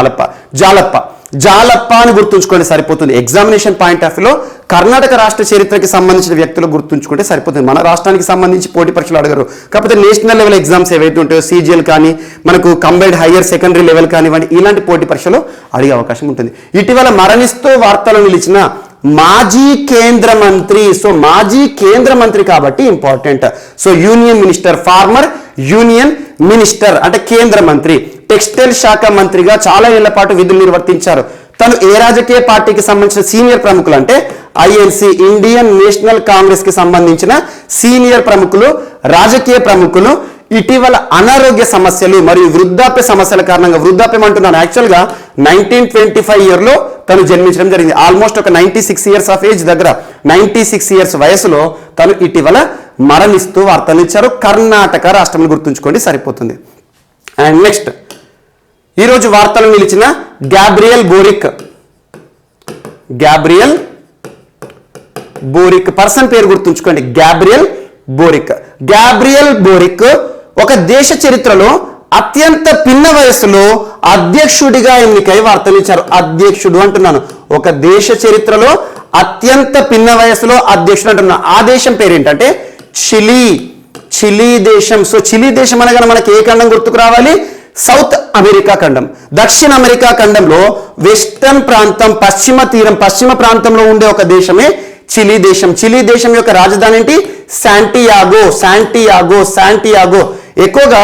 జాలప్ప అని గుర్తుంచుకోండి సరిపోతుంది. ఎగ్జామినేషన్ పాయింట్ ఆఫ్ వ్యూలో కర్ణాటక రాష్ట్ర చరిత్రకి సంబంధించిన వ్యక్తులు గుర్తుంచుకుంటే సరిపోతుంది. మన రాష్ట్రానికి సంబంధించి పోటీ పరీక్షలు అడగరు. కాకపోతే నేషనల్ లెవెల్ ఎగ్జామ్స్ ఏవైతే ఉంటాయో సిజిఎల్ కానీ, మనకు కంబైన్డ్ హైయర్ సెకండరీ లెవెల్ కానివ్వండి, ఇలాంటి పోటీ పరీక్షలు అడిగే అవకాశం ఉంటుంది. ఇటీవల మరణిస్తూ వార్తలు నిలిచిన మాజీ కేంద్ర మంత్రి. సో మాజీ కేంద్ర మంత్రి కాబట్టి important. So union minister, former union minister అంటే కేంద్ర మంత్రి, టెక్స్టైల్ శాఖ మంత్రిగా చాలా ఏళ్ల పాటు విధులు నిర్వర్తించారు. తను ఏ రాజకీయ పార్టీకి సంబంధించిన సీనియర్ ప్రముఖులు అంటే ఐఎన్సి, ఇండియన్ నేషనల్ కాంగ్రెస్ కి సంబంధించిన సీనియర్ ప్రముఖులు, రాజకీయ ప్రముఖులు ఇటీవల అనారోగ్య సమస్యలు మరియు వృద్ధాప్య సమస్యల కారణంగా, వృద్ధాప్యం అంటున్నాను యాక్చువల్ గా 1925 ఇయర్ లో తను జన్మించడం జరిగింది. ఆల్మోస్ట్ ఒక 96 ఇయర్స్ ఆఫ్ ఏజ్ దగ్గర 96 ఇయర్స్ వయసులో తను ఇటీవల మరణిస్తూ వార్తలు ఇచ్చారు. కర్ణాటక రాష్ట్రం గుర్తుంచుకోండి సరిపోతుంది. అండ్ నెక్స్ట్ ఈరోజు వార్తలు నిలిచిన గ్యాబ్రియల్ బోరిక్ పర్సన్ పేరు గుర్తుంచుకోండి, గ్యాబ్రియల్ బోరిక్ ఒక దేశ చరిత్రలో అత్యంత పిన్న వయస్సులో అధ్యక్షుడిగా ఎన్నికై వార్తలు ఇచ్చారు. అధ్యక్షుడు అంటున్నాను, ఒక దేశ చరిత్రలో అత్యంత పిన్న వయస్సులో అధ్యక్షుడు అంటున్నాను. ఆ దేశం పేరు ఏంటంటే చిలీ దేశం. సో చిలీ దేశం అనగానే మనకి ఏ ఖండం గుర్తుకు రావాలి? సౌత్ అమెరికా ఖండం. దక్షిణ అమెరికా ఖండంలో వెస్టర్న్ ప్రాంతం, పశ్చిమ ప్రాంతంలో ఉండే ఒక దేశమే చిలీ దేశం. చిలీ దేశం యొక్క రాజధాని ఏంటి? శాంటియాగో. ఎక్కువగా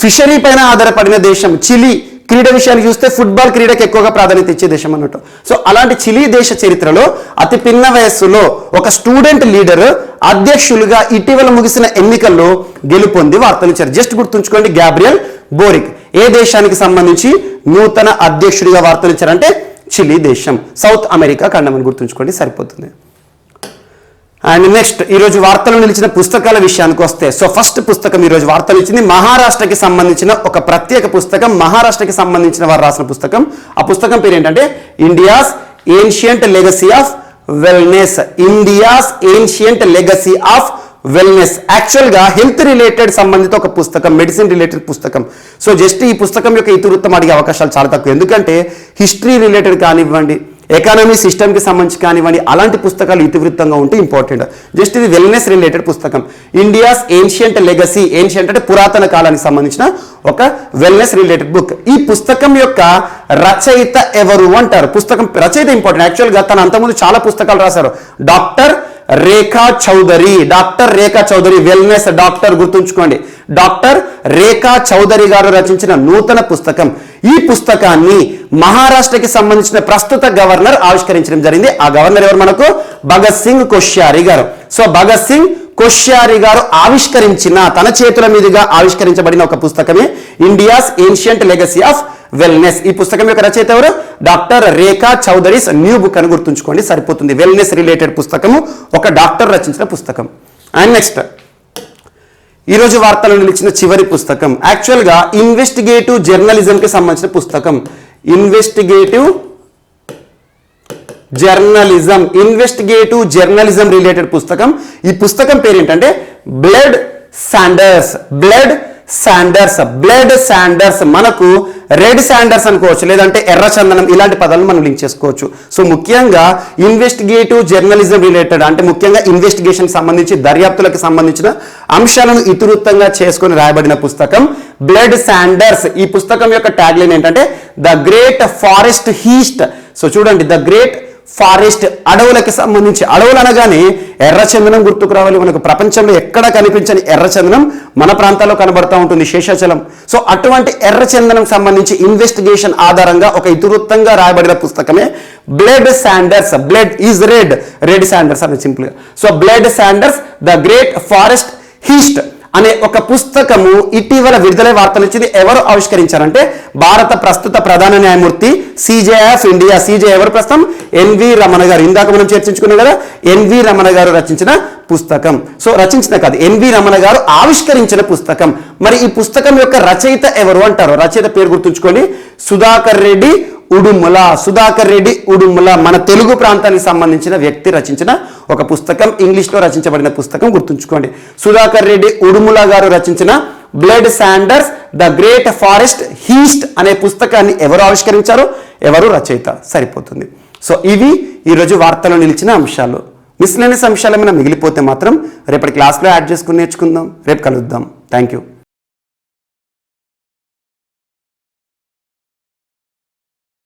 ఫిషరీ పైన ఆధారపడిన దేశం చిలీ. క్రీడ విషయాన్ని చూస్తే ఫుట్బాల్ క్రీడకి ఎక్కువగా ప్రాధాన్యత ఇచ్చే దేశం అన్నట్టు. సో అలాంటి చిలీ దేశ చరిత్రలో అతి పిన్న వయస్సులో ఒక స్టూడెంట్ లీడర్ అధ్యక్షులుగా ఇటీవల ముగిసిన ఎన్నికల్లో గెలుపొంది వార్తలు ఇచ్చారు. జస్ట్ గుర్తుంచుకోండి, గ్యాబ్రియల్ బోరిక్ ఏ దేశానికి సంబంధించి నూతన అధ్యక్షుడిగా వార్తలు ఇచ్చారంటే చిలీ దేశం, సౌత్ అమెరికా ఖండం అని గుర్తుంచుకోండి, సరిపోతుంది. అండ్ నెక్స్ట్ ఈరోజు వార్తలు నిలిచిన పుస్తకాల విషయానికి వస్తే, సో ఫస్ట్ పుస్తకం ఈరోజు వార్తలు ఇచ్చింది మహారాష్ట్రకి సంబంధించిన ఒక ప్రత్యేక పుస్తకం. మహారాష్ట్రకి సంబంధించిన వారు రాసిన పుస్తకం. ఆ పుస్తకం పేరు ఏంటంటే India's ancient legacy of wellness. యాక్చువల్గా హెల్త్ రిలేటెడ్ సంబంధిత ఒక పుస్తకం, మెడిసిన్ రిలేటెడ్ పుస్తకం. సో జస్ట్ ఈ పుస్తకం యొక్క ఇతివృత్తం అడిగే అవకాశాలు చాలా తక్కువ, ఎందుకంటే హిస్టరీ రిలేటెడ్ కానివ్వండి, ఎకానమీ సిస్టమ్కి సంబంధించి కానివ్వండి, అలాంటి పుస్తకాలు ఇతివృత్తంగా ఉంటే ఇంపార్టెంట్. జస్ట్ ఇది వెల్నెస్ రిలేటెడ్ పుస్తకం. ఇండియాస్ ఏన్షియంట్ లెగసీ, ఏన్షియంట్ అంటే పురాతన కాలానికి సంబంధించిన ఒక వెల్నెస్ రిలేటెడ్ బుక్. ఈ పుస్తకం యొక్క రచయిత ఎవరు అంటారు? పుస్తకం రచయిత ఇంపార్టెంట్. యాక్చువల్గా తన అంతకుముందు చాలా పుస్తకాలు రాశారు. డాక్టర్ రేఖా చౌదరి వెల్నెస్ డాక్టర్, గుర్తుంచుకోండి, డాక్టర్ రేఖా చౌదరి గారు రచించిన నూతన పుస్తకం. ఈ పుస్తకాన్ని మహారాష్ట్రకి సంబంధించిన ప్రస్తుత గవర్నర్ ఆవిష్కరించడం జరిగింది. ఆ గవర్నర్ ఎవరు? మనకు భగత్ సింగ్ కోశ్యారీ గారు. సో భగత్ సింగ్ కోశ్యారీ గారు ఆవిష్కరించిన, తన చేతుల మీదుగా ఆవిష్కరించబడిన ఒక పుస్తకమే India's ancient legacy of wellness. ఈ పుస్తకం యొక్క రచయిత ఎవరు? Doctor Rekha Chaudhary's new book అని గుర్తుంచుకోండి, సరిపోతుంది. వెల్నెస్ రిలేటెడ్ పుస్తకము, ఒక డాక్టర్ రచించిన పుస్తకం. అండ్ నెక్స్ట్ ఈరోజు వార్తలు నిలిచిన చివరి పుస్తకం యాక్చువల్గా ఇన్వెస్టిగేటివ్ జర్నలిజంకి సంబంధించిన పుస్తకం. ఇన్వెస్టిగేటివ్ జర్నలిజం రిలేటెడ్ పుస్తకం. ఈ పుస్తకం పేరు ఏంటంటే బ్లడ్ శాండర్స్. మనకు రెడ్ శాండర్స్ అనుకోవచ్చు, లేదంటే ఎర్ర చందనం, ఇలాంటి పదాలను మనం లింక్ చేసుకోవచ్చు. సో ముఖ్యంగా ఇన్వెస్టిగేటివ్ జర్నలిజం రిలేటెడ్ అంటే ముఖ్యంగా ఇన్వెస్టిగేషన్ సంబంధించి, దర్యాప్తులకు సంబంధించిన అంశాలను ఇతివృత్తంగా చేసుకొని రాయబడిన పుస్తకం బ్లడ్ శాండర్స్. ఈ పుస్తకం యొక్క ట్యాగ్ లైన్ ఏంటంటే the great forest heist. So చూడండి, ద గ్రేట్ ఫారెస్ట్, అడవులకి సంబంధించి. అడవులు అనగానే ఎర్రచందనం గుర్తుకు రావాలి. మనకు ప్రపంచంలో ఎక్కడ కనిపించని ఎర్రచందనం మన ప్రాంతాల్లో కనబడతా ఉంటుంది, శేషాచలం. సో అటువంటి ఎర్రచందనం సంబంధించి ఇన్వెస్టిగేషన్ ఆధారంగా ఒక ఇతివృత్తంగా రాయబడిన పుస్తకమే blood sanders. Blood is red sanders అని సింపుల్గా. So blood sanders the great forest heist అనే ఒక పుస్తకము ఇటీవల విడుదల వార్తలు ఇచ్చింది. ఎవరు ఆవిష్కరించారంటే భారత ప్రస్తుత ప్రధాన న్యాయమూర్తి సిజే ఆఫ్ ఇండియా. సిజే ఎవరు? ప్రస్తుతం ఎన్వి రమణ గారు. ఇందాక మనం చర్చించుకున్నాం కదా, ఎన్వి రమణ గారు రచించిన పుస్తకం. సో రచించిన కాదు, ఎన్వి రమణ గారు ఆవిష్కరించిన పుస్తకం. మరి ఈ పుస్తకం యొక్క రచయిత ఎవరు అంటారు? రచయిత పేరు గుర్తుంచుకోండి, సుధాకర్ రెడ్డి ఉడుముల. మన తెలుగు ప్రాంతానికి సంబంధించిన వ్యక్తి రచించిన ఒక పుస్తకం, ఇంగ్లీష్లో రచించబడిన పుస్తకం, గుర్తుంచుకోండి. సుధాకర్ రెడ్డి ఉడుముల గారు రచించిన blood sanders the great forest heist అనే పుస్తకాన్ని ఎవరు ఆవిష్కరించారు, ఎవరు రచయిత, సరిపోతుంది. సో ఇవి ఈరోజు వార్తలో నిలిచిన అంశాలు. మిస్లెనియస్ అంశాలు ఏమైనా మిగిలిపోతే మాత్రం రేపటి క్లాస్లో యాడ్ చేసుకుని నేర్చుకుందాం. రేపు కలుద్దాం. Thank you.